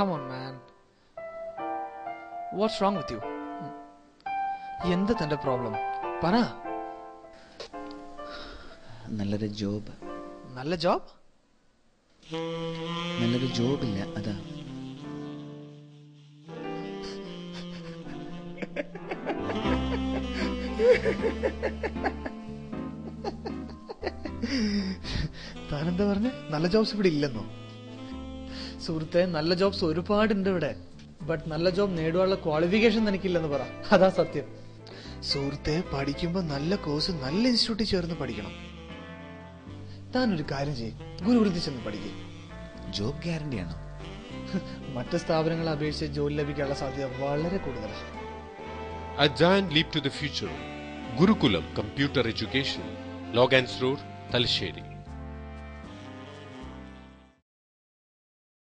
Come on, man. What's wrong with you? എന്താ തന്റെ problem? പറ. നല്ലൊരു ജോബ്. നല്ല ജോബ്? നല്ലൊരു ജോബില്ല, അതാ. താനെന്താ പറഞ്ഞ? നല്ല ജോബ്സ് ഇവിടെ ഇല്ലെന്നോ? സുഹൃത്തെ, നല്ല ജോബ്സ് ഒരുപാടുണ്ട് ഇവിടെ. ബട്ട് നല്ല ജോബ് നേടുവാനുള്ള ക്വാളിഫിക്കേഷൻ തനിക്കില്ലെന്ന് പറ. അതാ സത്യം. സുഹൃത്തെ, പഠിക്കുമ്പോ നല്ല കോഴ്സ് നല്ല ഇൻസ്റ്റിറ്റ്യൂട്ടിൽ ചേർന്ന് പഠിക്കണം. താനൊരു കാര്യം ചെയ്യും, ഗുരുകുലത്തിൽ ചെന്ന് പഠിക്കും. ജോബ് ഗ്യാരണ്ടി ആണോ? മറ്റ് സ്ഥാപനങ്ങളെ അപേക്ഷിച്ച് ജോലി ലഭിക്കാനുള്ള സാധ്യത വളരെ കൂടുതലാണ്. A giant leap to the future. Gurukulam Computer Education, Logans Road, Talsheri.